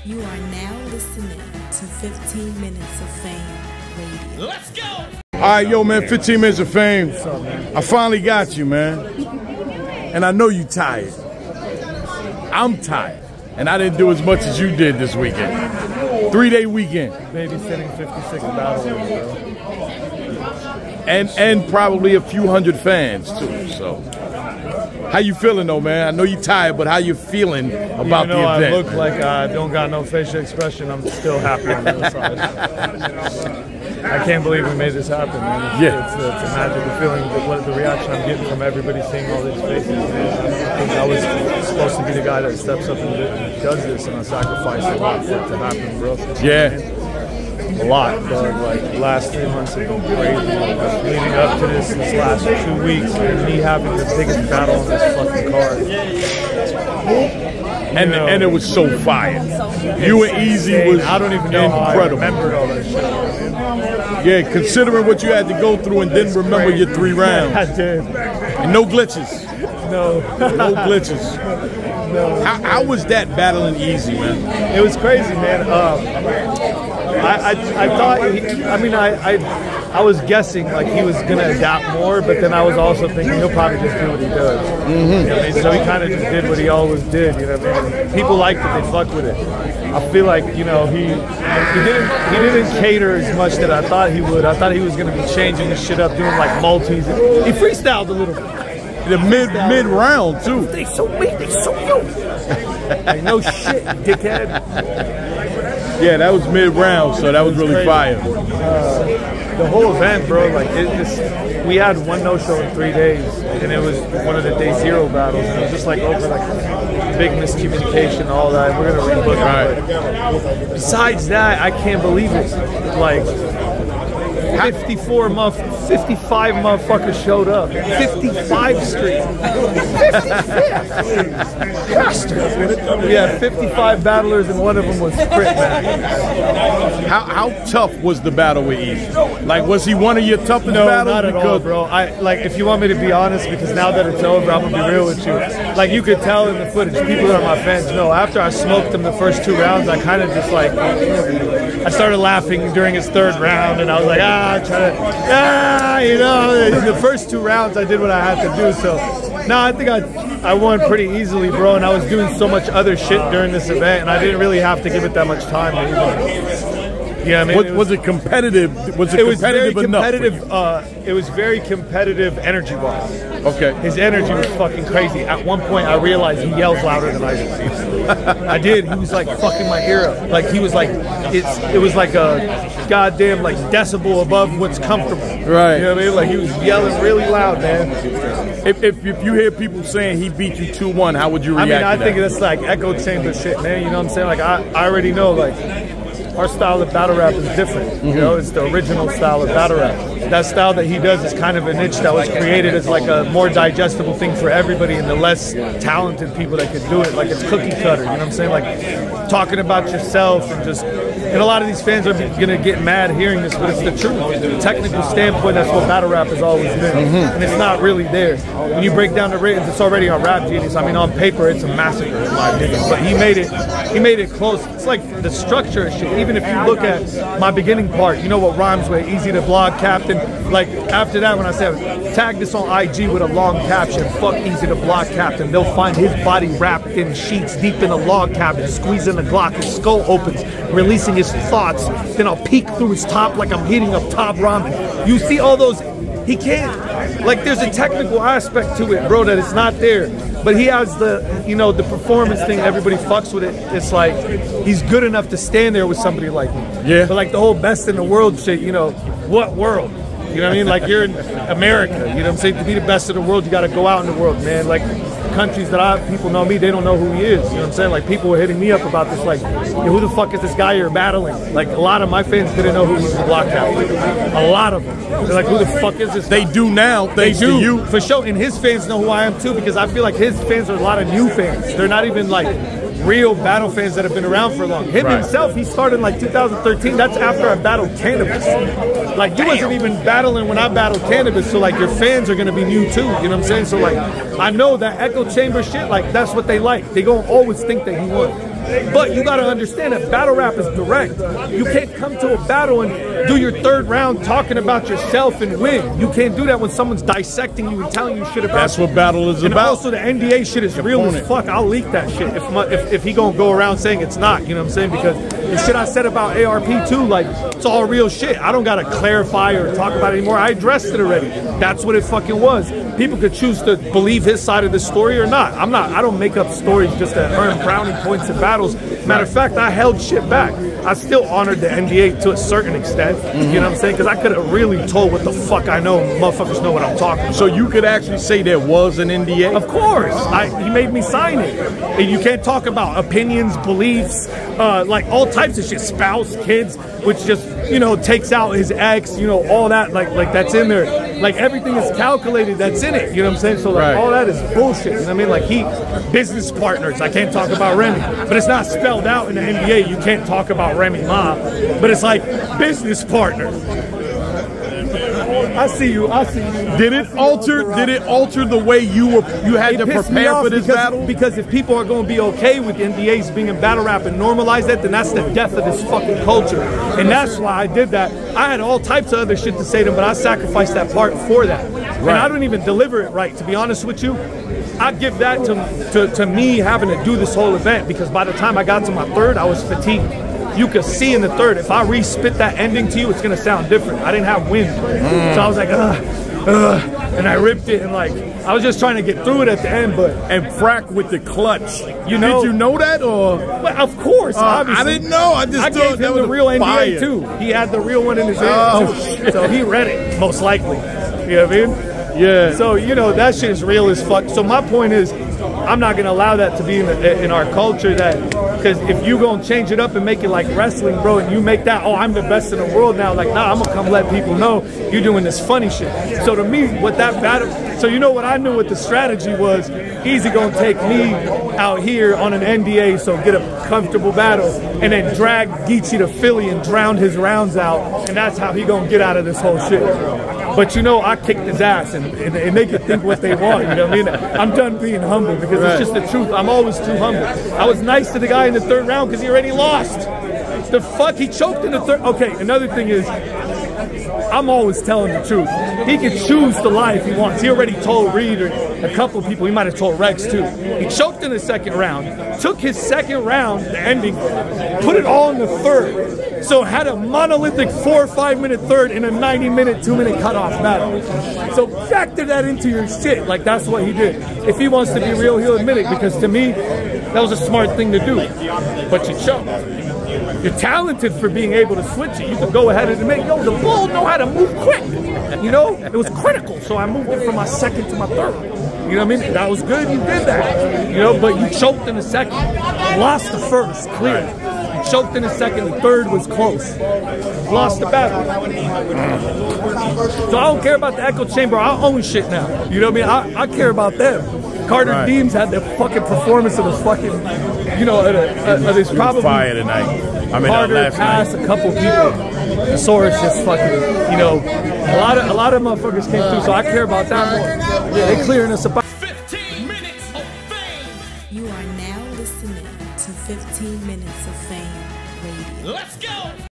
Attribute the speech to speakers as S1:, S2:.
S1: You are now listening to 15 Minutes of Fame Radio.
S2: Let's go!
S3: All right, yo, man, 15 Minutes of Fame.
S4: What's up, man?
S3: I finally got you, man. And I know you tired. I'm tired. And I didn't do as much as you did this weekend. 3-day weekend.
S4: Babysitting 56 battles, bro.
S3: And probably a few hundred fans, too, so. How you feeling, though, man? I know you're tired, but how you feeling about the event?
S4: I look like I don't got no facial expression. I'm still happy on the inside. I can't believe we made this happen, man.
S3: Yeah.
S4: It's a magical feeling. What the reaction I'm getting from everybody seeing all these faces, man. I think I was supposed to be the guy that steps up and does this, and I sacrificed a lot for it to happen, bro.
S3: Yeah.
S4: A lot, but like the last 3 months have been crazy. Like, leading up to this last 2 weeks, and me having the biggest battle on this fucking card.
S3: And it was so fire. You and Easy was
S4: I don't even know
S3: incredible.
S4: how I remembered all that shit.
S3: Yeah, considering what you had to go through and didn't remember your 3 rounds.
S4: I did.
S3: And no glitches.
S4: No.
S3: No glitches.
S4: No.
S3: How was that battling Easy, man?
S4: It was crazy, man. I thought, I was guessing like he was gonna adapt more, but then I was also thinking he'll probably just do what he does.
S3: Mm-hmm.
S4: You know what I mean? So he kind of just did what he always did. You know what I mean? People liked it; they fucked with it. I feel like he didn't cater as much that I thought he would. I thought he was gonna be changing his shit up, doing like multis. He freestyled a little bit.
S3: The mid round too.
S4: They so weak, they so you. Like, no shit, dickhead.
S3: Yeah, that was mid round, so that was really
S4: crazy.
S3: fire.
S4: The whole event, bro, like we had one no-show in 3 days, and it was one of the day 0 battles, and it was just like over like big miscommunication, all that. We're gonna rebook it. Right. Besides that, I can't believe it. Like 55 motherfuckers showed up. 55 Street. 55th. Bastard. We had 55 battlers, and one of them was Crit, man.
S3: How tough was the battle with Easy? Like, was he one of your toughest battles?
S4: No, not at all, bro. If you want me to be honest, because now that it's over, I'm gonna be real with you. Like, you could tell in the footage, people that are my fans know, after I smoked him the first 2 rounds, I kind of just like, I started laughing during his 3rd round, and I was like, you know, the first 2 rounds I did what I had to do. So, no, I think I won pretty easily, bro, and I was doing so much other shit during this event, and I didn't really have to give it that much time. Yeah, I mean,
S3: was it competitive? It was very
S4: competitive. It was very competitive energy-wise.
S3: Okay.
S4: His energy was fucking crazy. At one point, I realized he yells louder than I do. I did. He was like fucking my ear up. Like he was like, it was like a goddamn like decibel above what's comfortable.
S3: Right.
S4: You know what I mean? Like he was yelling really loud, man.
S3: If you hear people saying he beat you 2-1, how would you react?
S4: I mean, I
S3: to
S4: think
S3: that?
S4: that's like echo chamber shit, man. You know what I'm saying? Like I already know, like, our style of battle rap is different. You know, it's the original style of battle rap. That style that he does is kind of a niche that was created as like a more digestible thing for everybody and the less talented people that could do it. Like it's cookie cutter, you know what I'm saying? Like talking about yourself and just, and a lot of these fans are gonna get mad hearing this, but it's the truth. From a technical standpoint, that's what battle rap has always been. And it's not really there. When you break down the ratings, it's already on Rap Genius. I mean, on paper, it's a massacre in my opinion, but he made it close. It's like the structure of shit. Even if you look at my beginning part, you know what rhymes with easy to blog Captain. Like after that, when I said tag this on IG with a long caption, fuck easy to block Captain, they'll find his body wrapped in sheets deep in a log cabin, squeezing the Glock, his skull opens, releasing his thoughts. Then I'll peek through his top like I'm heating up top ramen. You see all those? He can't. Like there's a technical aspect to it, bro, that it's not there. But he has the, you know, the performance thing. Everybody fucks with it. It's like he's good enough to stand there with somebody like me.
S3: Yeah.
S4: But like the whole best in the world shit, you know, what world? You know what I mean? Like you're in America. You know what I'm saying? To be the best of the world, you got to go out in the world, man. Like countries that people know me, they don't know who he is. You know what I'm saying? Like people were hitting me up about this, like, who the fuck is this guy you're battling? Like a lot of my fans didn't know who he was the block captain. A lot of them. They're like, who the fuck is this?
S3: They do now, thanks to you.
S4: For sure. And his fans know who I am too, because I feel like his fans are a lot of new fans. They're not even like real battle fans that have been around for long. Him himself, he started in like 2013. That's after I battled Cannabis. Like, you wasn't even battling when I battled Cannabis, so like your fans are gonna be new too. You know what I'm saying? So like, I know that echo chamber shit. Like, that's what they like. They gonna always think that he won. But you gotta understand that battle rap is direct. You can't come to a battle and do your third round talking about yourself and win. You can't do that when someone's dissecting you and telling you shit about
S3: That's what battle is
S4: and
S3: about.
S4: Also, the NDA shit is real as fuck. I'll leak that shit if he gonna go around saying it's not. You know what I'm saying? Because the shit I said about ARP too, like, it's all real shit. I don't gotta clarify or talk about it anymore. I addressed it already. That's what it fucking was. People could choose to believe his side of the story or not. I don't make up stories just to earn brownie points in battles. Matter of fact, I held shit back. I still honored the NDA to a certain extent. You know what I'm saying? Because I could have really told what the fuck I know. Motherfuckers know what I'm talking about.
S3: So you could actually say there was an NDA?
S4: Of course. He made me sign it. And you can't talk about opinions, beliefs, like all types of shit. Spouse, kids, which just, you know, takes out his ex, you know, all that, like that's in there. Like, everything is calculated that's in it. You know what I'm saying? So like all that is bullshit. You know what I mean? Like, business partners. I can't talk about Remy. But it's not spelled out in the NDA. You can't talk about Remy Ma. But it's like business partners. I see you.
S3: Did it alter the way you had to prepare for this battle?
S4: Because if people are going to be okay with NDAs being in battle rap and normalize that, then that's the death of this fucking culture. And that's why I did that. I had all types of other shit to say to them, but I sacrificed that part for that. And I don't even deliver it right, to be honest with you. I give that to me having to do this whole event, because by the time I got to my third, I was fatigued. You could see in the third, if I re-spit that ending to you, it's gonna sound different. I didn't have wind. So I was like, and I ripped it, and like, I was just trying to get through it at the end, but.
S3: And Frack with the clutch.
S4: You know,
S3: did you know that, or?
S4: Well, of course, obviously.
S3: I didn't know. I
S4: gave him the real NDA too. He had the real one in his hand too. So he read it, most likely. You know what I mean?
S3: Yeah.
S4: So, you know, that shit is real as fuck. So my point is, I'm not gonna allow that to be in our culture, because if you gonna change it up and make it like wrestling, bro, and you make that, oh, I'm the best in the world now, like, nah, I'm gonna come let people know you're doing this funny shit. So to me, what that battle, so you know what I knew what the strategy was, Easy gonna take me out here on an NDA, so get a comfortable battle, and then drag Geechee to Philly and drown his rounds out, and that's how he gonna get out of this whole shit. But you know, I kicked his ass, and they can think what they want, you know what I mean? I'm done being humble, because it's just the truth. I'm always too humble. I was nice to the guy in the third round because he already lost. The fuck? He choked in the third. Okay, another thing is, I'm always telling the truth. He can choose to lie if he wants. He already told Reed or a couple of people. He might have told Rex too. He choked in the second round, took his second round, the ending, put it all in the third. So had a monolithic 4 or 5 minute third in a 90-minute, 2-minute cutoff battle. So factor that into your shit. Like, that's what he did. If he wants to be real, he'll admit it, because to me, that was a smart thing to do. But you choked. You're talented for being able to switch it. You can go ahead and admit, yo, the bull know how to move quick. You know, it was critical, so I moved it from my second to my third. You know what I mean? That was good, you did that. You know, but you choked in the second. Lost the first, clear. You choked in the second, the third was close. Lost the battle. So I don't care about the echo chamber, I own shit now. You know what I mean? I care about them. Carter Deems had the fucking performance of the fucking, you know, there's probably
S3: fire tonight. I mean,
S4: Carter passed a couple people. The Source just fucking, you know, a lot of motherfuckers came through, so I care about that more. Yeah, they clearing us about.